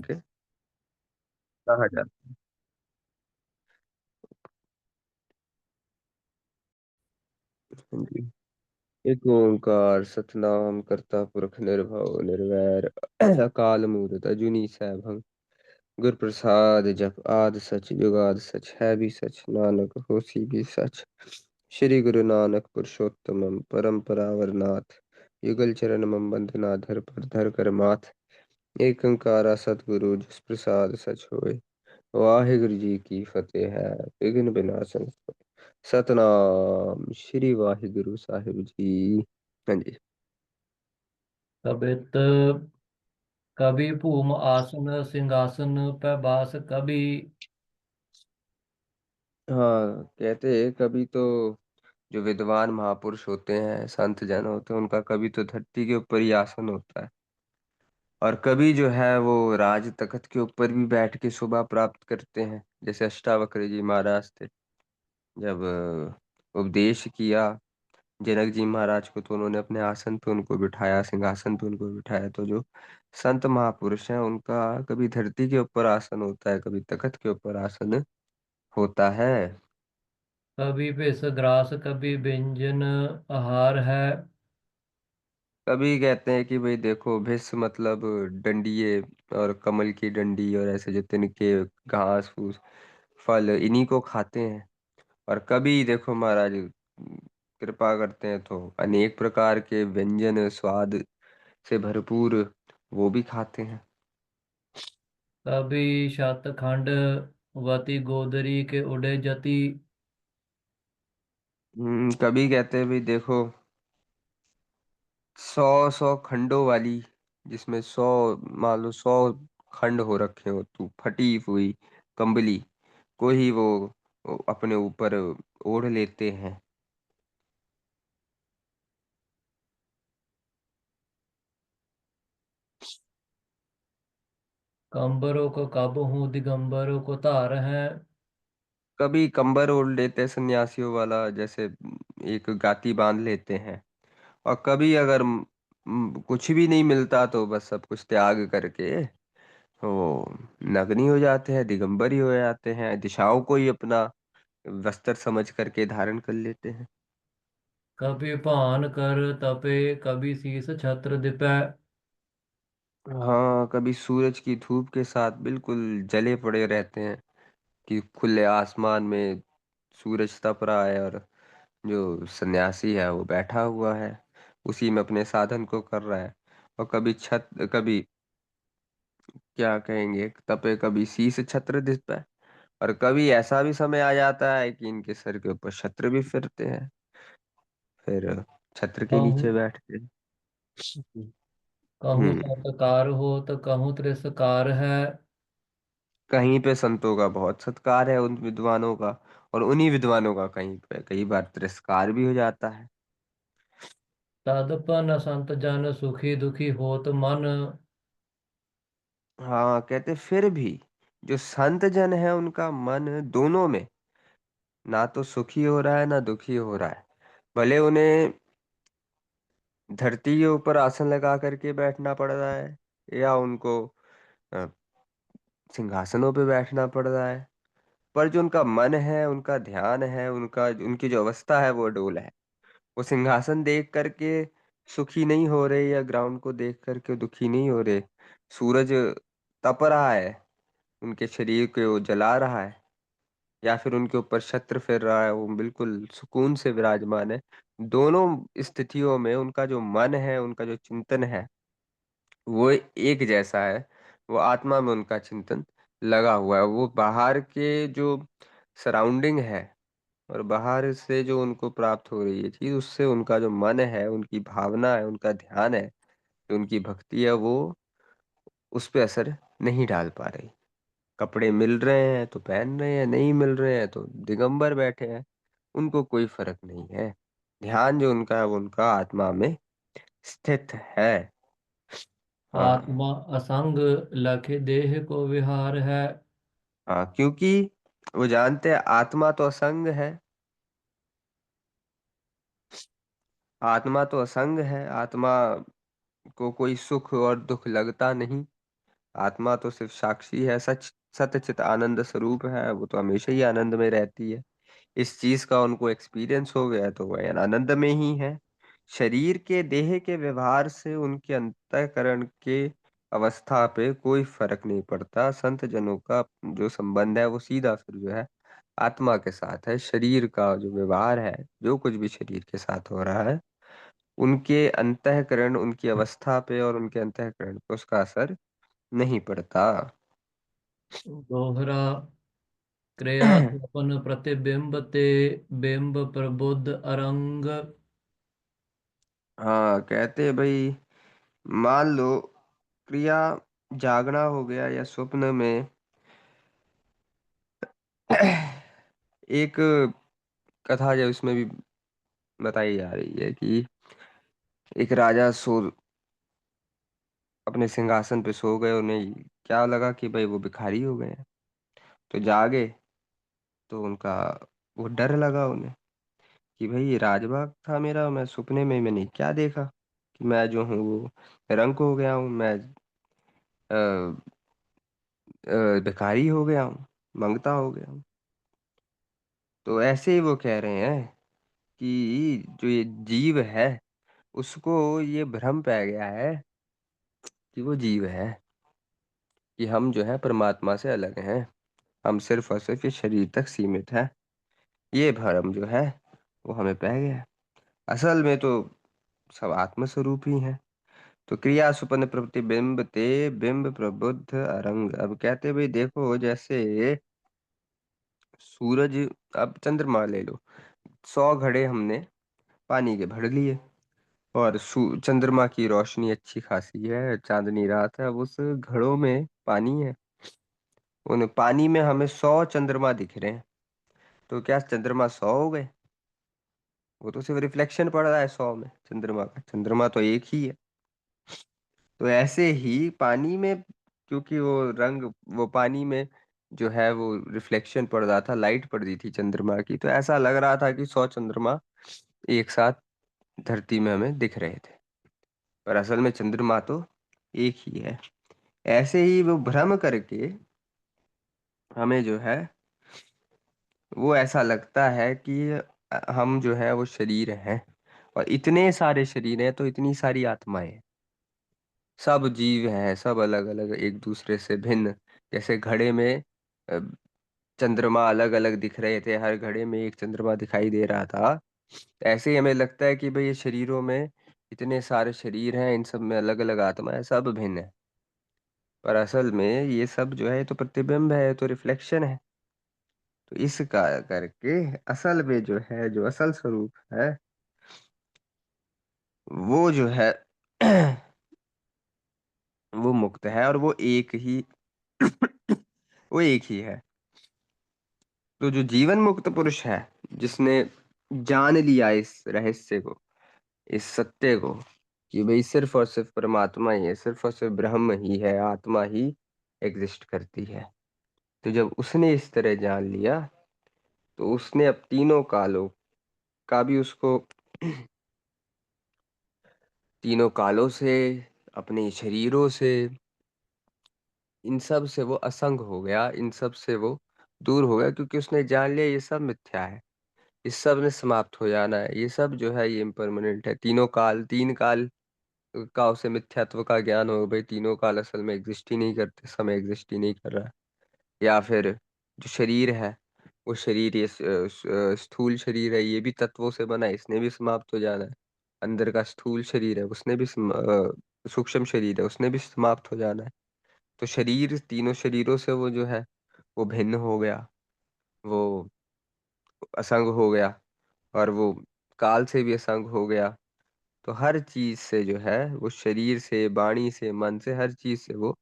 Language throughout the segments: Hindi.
के कहा जाता है जी। एक ओंकार सतनाम करता पुरख निर्भव निर्वैर अकाल मूरत अजूनी सैभं गुर प्रसाद जप आद सच जुगाद सच है भी सच नानक होसी भी सच। श्री गुरु नानक पुरुषोत्तमम परम परावर नाथ युगल चरण मम बंदना धर पर धर कर माथ। एक अंकारा सतगुरु जिस प्रसाद सच होए। वाहिगुरु जी की फतेह है विघ्न विनाशन। सतनाम श्री वाहिगुरु साहिब जी। हाँ जी। कबित कभी भूम आसन सिंहासन पे बास कभी। हाँ कहते हैं कभी तो जो विद्वान महापुरुष होते हैं संत जन होते हैं उनका कभी तो धरती के ऊपर ही आसन होता है। और कभी जो है वो राज तख्त के ऊपर भी बैठ के शोभा प्राप्त करते हैं। जैसे अष्टावक्र जी महाराज थे। जब उपदेश किया जनक जी महाराज को तो उन्होंने अपने आसन पे उनको बिठाया, सिंहासन पे उनको बिठाया। तो जो संत महापुरुष हैं उनका कभी धरती के ऊपर आसन होता है, कभी तख्त के ऊपर आसन होता है। कभी भिस ग्रास कभी व्यंजन आहार है। कभी कहते हैं कि भाई देखो भिस मतलब डंडिये और कमल की डंडी और ऐसे जो तिनके घास फूस फल इन्हीं को खाते हैं। और कभी देखो महाराज कृपा करते हैं तो अनेक प्रकार के व्यंजन स्वाद से भरपूर वो भी खाते हैं। कभी शतखंड वती गोदरी के उड़े जति। कभी कहते हैं भाई देखो 100 100 खंडों वाली, जिसमें 100 मान लो 100 खंड हो रखे हो तू फटी हुई कंबली को ही वो अपने ऊपर ओढ़ लेते हैं। कंबरों को कब हूँ दिगंबरों को तार है। कभी कंबर ओढ़ लेते हैं सन्यासियों वाला, जैसे एक गाती बांध लेते हैं। और कभी अगर कुछ भी नहीं मिलता तो बस सब कुछ त्याग करके वो नग्न ही हो जाते हैं, दिगंबर ही हो जाते हैं, दिशाओं को ही अपना वस्त्र समझ करके धारण कर लेते हैं। कभी भान कर तपे कभी शीस छत्र दिपै। हाँ कभी सूरज की धूप के साथ बिल्कुल जले पड़े रहते हैं कि खुले आसमान में सूरज तप रहा है और जो सन्यासी है वो बैठा हुआ है उसी में अपने साधन को कर रहा है। और कभी क्या कहेंगे तपे कभी शीस छत्र दिस पे। और कभी ऐसा भी समय आ जाता है कि इनके सर के ऊपर छत्र भी फिरते हैं, फिर छत्र के नीचे कहूँ बैठते कहूँ हम्म। सत्कार हो तो कहूँ तिरस्कार है। कहीं पे संतों का बहुत सत्कार है उन विद्वानों का, और उन्हीं विद्वानों का कहीं पे कई बार तिरस्कार भी हो जाता है। तदपन संत जन सुखी दुखी होत मन। हाँ कहते फिर भी जो संत जन है उनका मन दोनों में ना तो सुखी हो रहा है ना दुखी हो रहा है। भले उन्हें धरती के ऊपर आसन लगा करके बैठना पड़ रहा है या उनको अ, सिंहासनों पे बैठना पड़ रहा है, पर जो उनका मन है उनका ध्यान है उनका उनकी जो अवस्था है वो अडोल है। वो सिंहासन देख करके सुखी नहीं हो रहे या ग्राउंड को देख करके दुखी नहीं हो रहे। सूरज तप रहा है, उनके शरीर को वो जला रहा है, या फिर उनके ऊपर छत्र फिर रहा है, वो बिल्कुल सुकून से विराजमान है। दोनों स्थितियों में उनका जो मन है उनका जो चिंतन है वो एक जैसा है। वो आत्मा में उनका चिंतन लगा हुआ है। वो बाहर के जो सराउंडिंग है और बाहर से जो उनको प्राप्त हो रही है चीज उससे उनका जो मन है उनकी भावना है उनका ध्यान है जो उनकी भक्ति है वो उस पे असर नहीं डाल पा रही। कपड़े मिल रहे हैं तो पहन रहे हैं, नहीं मिल रहे हैं तो दिगंबर बैठे हैं, उनको कोई फर्क नहीं है। ध्यान जो उनका है वो उनका आत्मा में स्थित है। हाँ। आत्मा असंग लखे देह को विहार है। हाँ क्योंकि वो जानते हैं आत्मा तो असंग है। आत्मा तो असंग है, आत्मा को कोई सुख और दुख लगता नहीं। आत्मा तो सिर्फ साक्षी है, सच सत्य चित आनंद स्वरूप है, वो तो हमेशा ही आनंद में रहती है। इस चीज का उनको एक्सपीरियंस हो गया तो वह आनंद में ही है। शरीर के देह के व्यवहार से उनके अंतःकरण के अवस्था पे कोई फर्क नहीं पड़ता। संत जनों का जो संबंध है वो सीधा फिर जो है आत्मा के साथ है। शरीर का जो व्यवहार है, जो कुछ भी शरीर के साथ हो रहा है, उनके अंतःकरण, उनकी अवस्था पे और उनके अंतःकरण पे उसका असर नहीं पड़ता। दोहरा। क्रिया स्वप्न प्रतिबिंब ते बिंब प्रबुद्ध अरंग। हाँ, कहते हैं भाई, मान लो क्रिया जागना हो गया या स्वप्न में एक कथा जो उसमें भी बताई जा रही है कि एक राजा सो अपने सिंहासन पे सो गए, उन्हें क्या लगा कि भाई वो भिखारी हो गए हैं। तो जागे तो उनका वो डर लगा उन्हें कि भाई ये राजबाग था मेरा, मैं सपने में मैंने क्या देखा कि मैं जो हूँ वो रंक हो गया हूँ, मैं भिखारी हो गया हूँ, मंगता हो गया हूँ। तो ऐसे ही वो कह रहे हैं कि जो ये जीव है उसको ये भ्रम पै गया है कि वो जीव है, कि हम जो है परमात्मा से अलग हैं, हम सिर्फ और सिर्फ ये शरीर तक सीमित है। ये भ्रम जो है वो हमें पै गया है। असल में तो सब आत्म स्वरूप ही है। तो क्रिया सुपन्न प्रतिबिंब ते बिंब प्रबुद्ध अरंग। अब कहते भाई देखो, जैसे सूरज, अब चंद्रमा ले लो, 100 घड़े हमने पानी के भर लिए, और चंद्रमा की रोशनी अच्छी खासी है, चांदनी रात है, अब उस घड़ों में पानी है, उन पानी में हमें 100 चंद्रमा दिख रहे हैं। तो क्या चंद्रमा 100 हो गए? वो तो सिर्फ रिफ्लेक्शन पड़ रहा है 100 में चंद्रमा का, चंद्रमा तो एक ही है। तो ऐसे ही पानी में, क्योंकि वो रंग, वो पानी में जो है वो रिफ्लेक्शन पड़ रहा था, लाइट पड़ रही थी चंद्रमा की, तो ऐसा लग रहा था कि 100 चंद्रमा एक साथ धरती में हमें दिख रहे थे, पर असल में चंद्रमा तो एक ही है। ऐसे ही वो भ्रम करके हमें जो है वो ऐसा लगता है कि हम जो है वो शरीर हैं, और इतने सारे शरीर हैं तो इतनी सारी आत्माएं हैं। सब जीव हैं, सब अलग अलग, एक दूसरे से भिन्न। जैसे घड़े में अ, चंद्रमा अलग अलग दिख रहे थे, हर घड़े में एक चंद्रमा दिखाई दे रहा था, ऐसे ही हमें लगता है कि भाई ये शरीरों में इतने सारे शरीर हैं, इन सब में अलग अलग आत्मा है, सब भिन्न है। पर असल में ये सब जो है तो प्रतिबिंब है, तो रिफ्लेक्शन है। तो इसका करके असल में जो है, जो असल स्वरूप है वो जो है वो मुक्त है, और वो एक ही वो एक ही है। तो जो जीवन मुक्त पुरुष है, जिसने जान लिया इस रहस्य को, इस सत्य को, कि भाई सिर्फ और सिर्फ परमात्मा ही है, सिर्फ और सिर्फ ब्रह्म ही है, आत्मा ही एग्जिस्ट करती है। तो जब उसने इस तरह जान लिया, तो उसने अब तीनों कालों का भी उसको तीनों कालों से, अपने शरीरों से, इन सब से वो असंग हो गया, इन सब से वो दूर हो गया, क्योंकि उसने जान लिया ये सब मिथ्या है, इस सब ने समाप्त हो जाना है, ये सब जो है ये इम्परमानेंट है। तीनों काल, 3 काल का उसे मिथ्यात्व का ज्ञान हो, भाई तीनों काल असल में एग्जिस्ट ही नहीं करते, समय एग्जिस्ट ही नहीं कर रहा है। या फिर जो शरीर है, वो शरीर, ये स्थूल शरीर है, ये भी तत्वों से बना है, इसने भी समाप्त हो जाना है। अंदर का स्थूल शरीर है, उसने भी सूक्ष्म शरीर है, उसने भी समाप्त हो जाना है। तो शरीर, तीनों शरीरों से वो जो है वो भिन्न हो गया, वो असंग हो गया, और वो काल से भी असंग हो गया। तो हर चीज से जो है वो, शरीर से, वाणी से, मन से, हर चीज से वो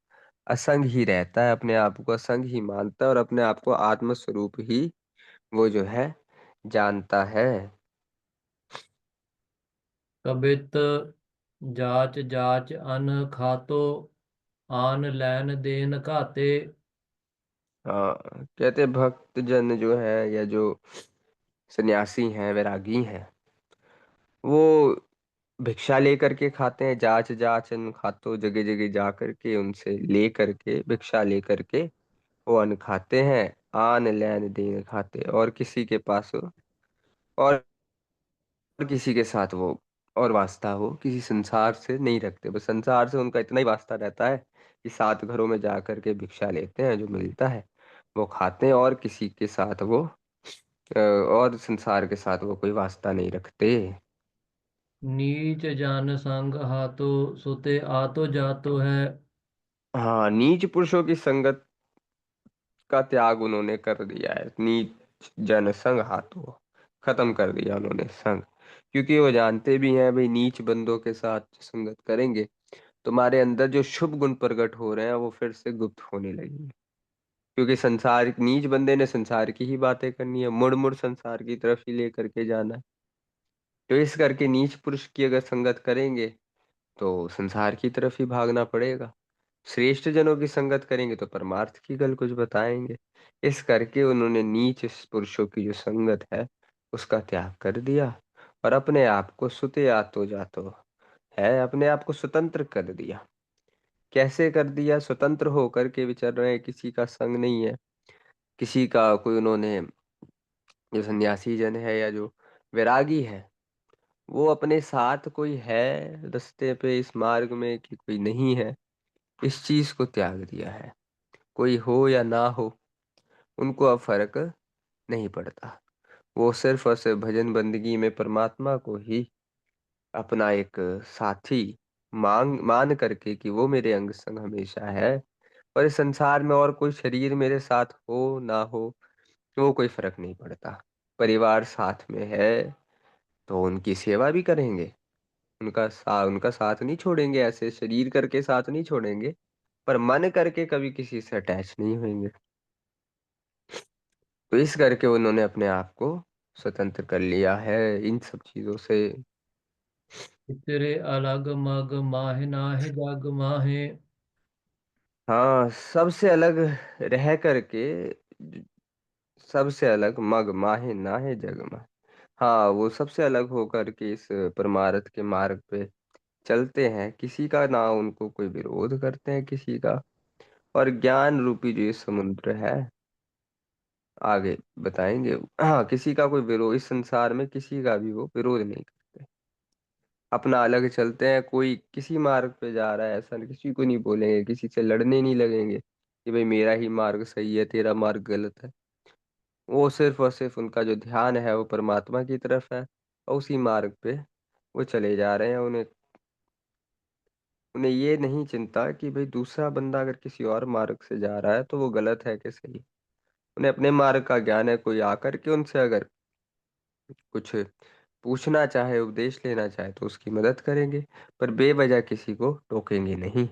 असंग ही रहता है, अपने आप को असंग ही मानता है, और अपने आप को आत्म स्वरूप ही वो जो है जानता है। कबित जाच जाच अन खातो आन लैन देन खाते। हाँ, कहते भक्त जन जो है, या जो सन्यासी हैं, वैरागी हैं, वो भिक्षा लेकर के खाते हैं, जाच जाच अन्न खातो, जगह जगह जा करके उनसे ले करके भिक्षा लेकर के वो अन्न खाते हैं। आन लैन दीन खाते, और किसी के पास हो, और किसी के साथ वो और वास्ता हो किसी संसार से नहीं रखते। बस संसार से उनका इतना ही वास्ता रहता है कि सात घरों में जा करके भिक्षा लेते हैं, जो मिलता है वो खाते हैं, और किसी के साथ वो और संसार के साथ वो कोई वास्ता नहीं रखते। नीच जान संग हाथो, सुते आतो जातो है। हाँ, नीच पुरुषों की संगत का त्याग उन्होंने कर दिया है। नीच जन संग हाथों, खत्म कर दिया उन्होंने संग, क्योंकि वो जानते भी हैं भाई नीच बंदों के साथ संगत करेंगे तुम्हारे अंदर जो शुभ गुण प्रकट हो रहे हैं वो फिर से गुप्त होने लगेंगे। क्योंकि संसार, नीच बंदे ने संसार की ही बातें करनी है, मुड़ मुड़ संसार की तरफ ही लेकर के जाना है। तो इस करके नीच पुरुष की अगर संगत करेंगे तो संसार की तरफ ही भागना पड़ेगा। श्रेष्ठ जनों की संगत करेंगे तो परमार्थ की गल कुछ बताएंगे। इस करके उन्होंने नीच पुरुषों की जो संगत है उसका त्याग कर दिया, और अपने आप को सुते आतो जातो है, अपने आप को स्वतंत्र कर दिया। कैसे कर दिया? स्वतंत्र होकर के विचर रहे हैं, किसी का संग नहीं है, किसी का कोई उन्होंने, जो सन्यासी जन है या जो वैरागी है, वो अपने साथ कोई है रास्ते पे इस मार्ग में कि कोई नहीं है, इस चीज को त्याग दिया है। कोई हो या ना हो उनको अब फर्क नहीं पड़ता। वो सिर्फ और सिर्फ भजन बंदगी में परमात्मा को ही अपना एक साथी मान करके कि वो मेरे अंग संग हमेशा है, और इस संसार में और कोई शरीर मेरे साथ हो ना हो वो कोई फर्क नहीं पड़ता। परिवार साथ में है तो उनकी सेवा भी करेंगे, उनका साथ नहीं छोड़ेंगे, ऐसे शरीर करके साथ नहीं छोड़ेंगे, पर मन करके कभी किसी से अटैच नहीं होंगे। तो इस करके उन्होंने अपने आप को स्वतंत्र कर लिया है इन सब चीजों से। तेरे अलग मग माहे नाहे जग माहे। हाँ, सबसे अलग रह करके, सबसे अलग मग माहे नाहे जग माहे। हाँ, वो सबसे अलग होकर के इस परमार्थ के मार्ग पे चलते हैं, किसी का ना उनको कोई विरोध करते हैं किसी का। और ज्ञान रूपी जो ये समुद्र है, आगे बताएंगे, हाँ, किसी का कोई विरोध इस संसार में किसी का भी वो विरोध नहीं करते, अपना अलग चलते हैं। कोई किसी मार्ग पे जा रहा है ऐसा किसी को नहीं बोलेंगे, किसी से लड़ने नहीं लगेंगे कि भाई मेरा ही मार्ग सही है तेरा मार्ग गलत है। वो सिर्फ और सिर्फ उनका जो ध्यान है वो परमात्मा की तरफ है, और उसी मार्ग पे वो चले जा रहे हैं। उन्हें उन्हें ये नहीं चिंता कि भाई दूसरा बंदा अगर किसी और मार्ग से जा रहा है तो वो गलत है कि सही। उन्हें अपने मार्ग का ज्ञान है, कोई आकर के उनसे अगर कुछ पूछना चाहे, उपदेश लेना चाहे तो उसकी मदद करेंगे, पर बेवजह किसी को टोकेंगे नहीं।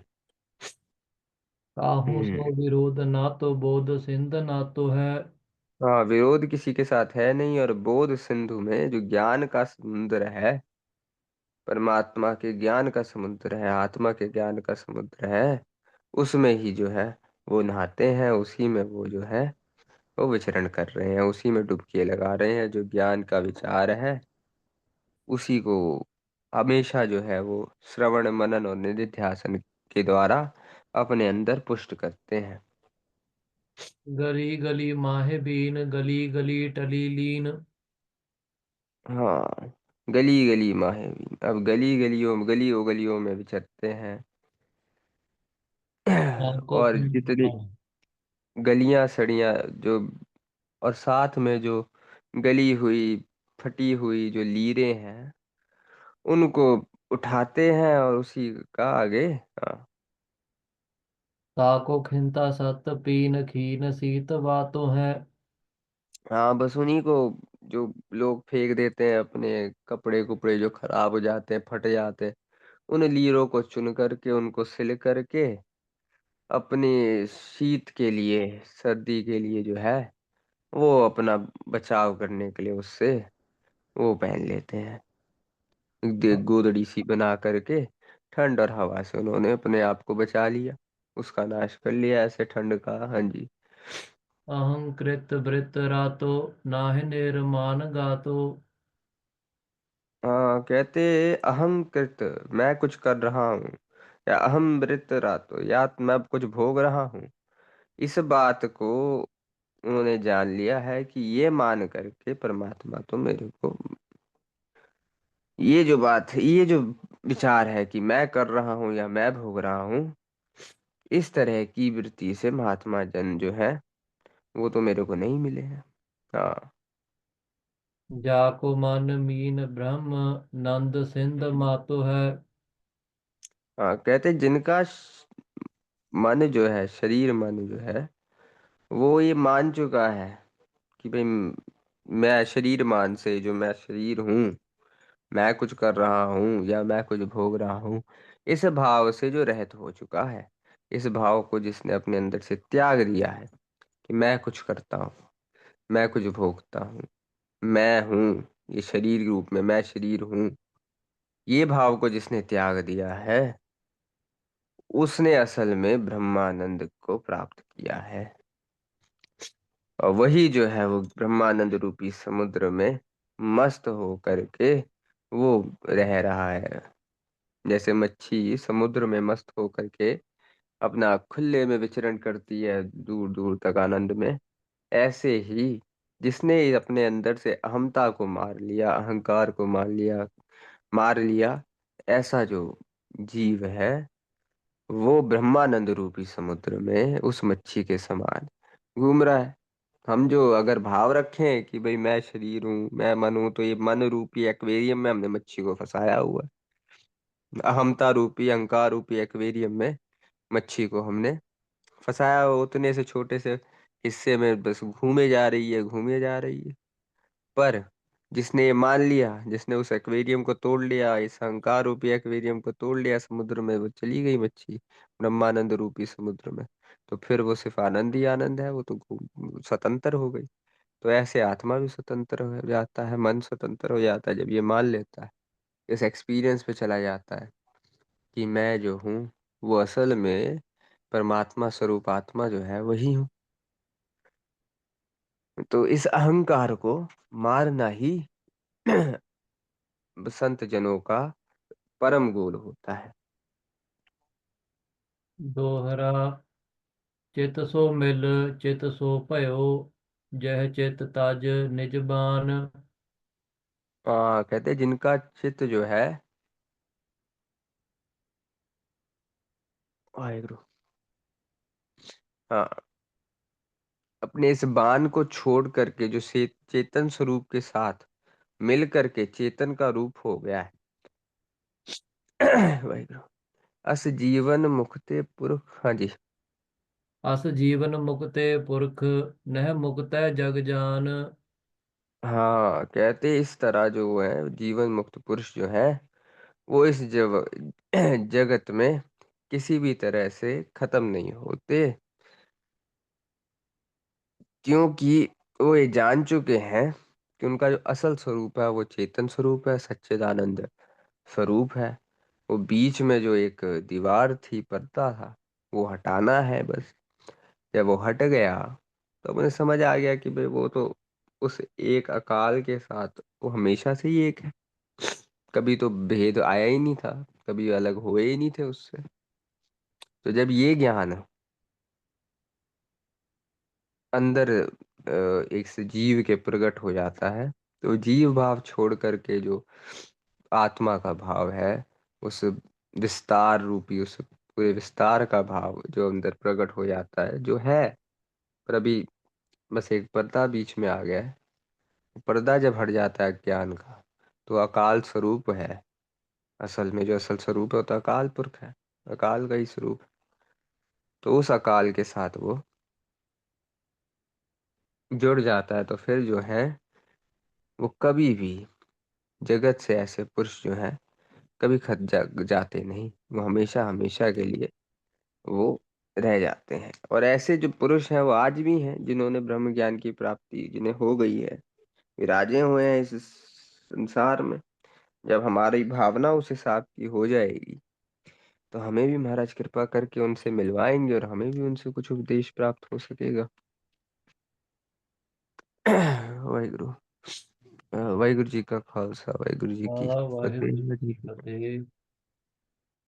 काहू हम्म। सो विरोध, ना तो बोध सिंध ना तो है। हाँ, विरोध किसी के साथ है नहीं, और बोध सिंधु में जो ज्ञान का समुद्र है, परमात्मा के ज्ञान का समुद्र है, आत्मा के ज्ञान का समुद्र है, उसमें ही जो है वो नहाते हैं, उसी में वो जो है वो विचरण कर रहे हैं, उसी में डुबकी लगा रहे हैं। जो ज्ञान का विचार है उसी को हमेशा जो है वो श्रवण मनन और निधिध्यासन के द्वारा अपने अंदर पुष्ट करते हैं। गली गली माहे बीन, गली गली टली लीन। हाँ, गली गली माहे, अब गली गलियों गलियों गलियों में विचरते हैं। आंखों और की जितनी गलियां सड़ियां जो, और साथ में जो गली हुई फटी हुई जो लीरें हैं उनको उठाते हैं, और उसी का आगे, हाँ। ताको खिंता सत पीन खीन सीत बातों है। हाँ, बस उन्हीं को जो लोग फेंक देते हैं, अपने कपड़े कुपड़े जो खराब हो जाते हैं फट जाते हैं, उन लीरों को चुन करके उनको सिल करके अपने शीत के लिए, सर्दी के लिए जो है वो अपना बचाव करने के लिए उससे वो पहन लेते हैं। गोदड़ी सी बना करके ठंड और हवा से उन्होंने अपने आप को बचा लिया, उसका नाश कर लिया ऐसे ठंड का। हाँ जी। अहंकृत वृत रातो, नाहि निर्माण गातो। हाँ, कहते अहम कृत, मैं कुछ कर रहा हूँ, या अहम मृत रातो, या मैं कुछ भोग रहा हूँ। इस बात को उन्होंने जान लिया है कि ये मान करके परमात्मा तो मेरे को, ये जो बात है, ये जो विचार है कि मैं कर रहा हूँ या मैं भोग रहा हूँ, इस तरह की वृत्ति से महात्मा जन जो है वो तो मेरे को नहीं मिले हैं। हाँ। जाको मन मीन ब्रह्म नंद सिंध मातो है। हाँ, कहते जिनका मन जो है, शरीर मन जो है, वो ये मान चुका है कि भाई मैं शरीर मान से, जो मैं शरीर हूँ, मैं कुछ कर रहा हूँ या मैं कुछ भोग रहा हूँ, इस भाव से जो रहित हो चुका है, इस भाव को जिसने अपने अंदर से त्याग दिया है कि मैं कुछ करता हूँ, मैं कुछ भोगता हूँ, मैं हूँ, ये शरीर रूप में मैं शरीर हूँ, ये भाव को जिसने त्याग दिया है, उसने असल में ब्रह्मानंद को प्राप्त किया है। और वही जो है वो ब्रह्मानंद रूपी समुद्र में मस्त हो करके वो रह रहा है। जैसे मच्छी समुद्र में मस्त हो करके अपना खुले में विचरण करती है दूर दूर तक आनंद में, ऐसे ही जिसने अपने अंदर से अहमता को मार लिया, अहंकार को मार लिया, ऐसा जो जीव है, वो ब्रह्मानंद रूपी समुद्र में उस मच्छी के समान घूम रहा है। हम जो अगर भाव रखें कि भाई मैं शरीर हूँ, मैं मन हूँ, तो ये मन रूपी एक्वेरियम में हमने मच्छी को फंसाया हुआ है। अहमता रूपी, अहंकार रूपी एक्वेरियम में मच्छी को हमने फंसाया हुआ, उतने से छोटे से हिस्से में बस घूमे जा रही है, घूमे जा रही है। पर जिसने ये मान लिया, जिसने उस एक्वेरियम को तोड़ लिया, इस अहंकार रूपी एक्वेरियम को तोड़ लिया समुद्र में, वो चली गई मच्छी ब्रह्मानंद रूपी समुद्र में। तो फिर वो सिर्फ आनंद ही आनंद है, वो तो स्वतंत्र हो गई। तो ऐसे आत्मा भी स्वतंत्र हो जाता है, मन स्वतंत्र हो जाता है जब ये मान लेता है, इस एक्सपीरियंस पे चला जाता है कि मैं जो हूँ वो असल में परमात्मा स्वरूप आत्मा जो है वही हूँ। तो इस अहंकार को मारना ही संत जनों का परम गोल होता है। दोहरा चित सो मिल चित सो भयो जह चित तज निज बान। कहते हैं जिनका चित्त जो है, वाहिगुरु, हाँ, अपने इस बाण को छोड़ करके जो चेतन स्वरूप के साथ मिल करके चेतन का रूप हो गया है। वाहिगुरु, अस जीवन मुक्ते पुरख, हाँ जी। अस जीवन मुक्ते पुरख नह मुक्तै जग जान। हाँ, कहते इस तरह जो है जीवन मुक्त पुरुष जो है, वो इस जगत में किसी भी तरह से खत्म नहीं होते, क्योंकि वो ये जान चुके हैं कि उनका जो असल स्वरूप है वो चेतन स्वरूप है, सच्चिदानंद स्वरूप है। वो बीच में जो एक दीवार थी, पर्दा था, वो हटाना है बस। जब वो हट गया तो मुझे समझ आ गया कि भाई वो तो उस एक अकाल के साथ वो हमेशा से ही एक है। कभी तो भेद आया ही नहीं था, कभी अलग हुए ही नहीं थे उससे। तो जब ये ज्ञान अंदर एक से जीव के प्रकट हो जाता है, तो जीव भाव छोड़ करके जो आत्मा का भाव है, उस विस्तार रूपी, उस पूरे विस्तार का भाव जो अंदर प्रकट हो जाता है, जो है, पर अभी बस एक पर्दा बीच में आ गया है। पर्दा जब हट जाता है ज्ञान का, तो अकाल स्वरूप है। असल में जो असल स्वरूप है वो तो अकाल पुरख है, अकाल का ही स्वरूप है। तो उस अकाल के साथ वो जुड़ जाता है, तो फिर जो है वो कभी भी जगत से ऐसे पुरुष जो हैं कभी जाते नहीं, वो हमेशा हमेशा के लिए वो रह जाते हैं। और ऐसे जो पुरुष हैं वो आज भी हैं, जिन्होंने ब्रह्म ज्ञान की प्राप्ति जिन्हें हो गई है, विराजे हुए हैं इस संसार में। जब हमारी भावना उस हिसाब की हो जाएगी, तो हमें भी महाराज कृपा करके उनसे मिलवाएंगे और हमें भी उनसे कुछ उपदेश प्राप्त हो सकेगा। वाहिगुरु। ਵਾਹਿਗੁਰੂ ਜੀ ਕਾ ਖਾਲਸਾ, ਵਾਹਿਗੁਰੂ ਜੀ ਕੀ ਵਾਹਿਗੁਰੂ ਫਤਿਹ ਜੀ ਕੀ ਜੀ। ਫਤਿਹ।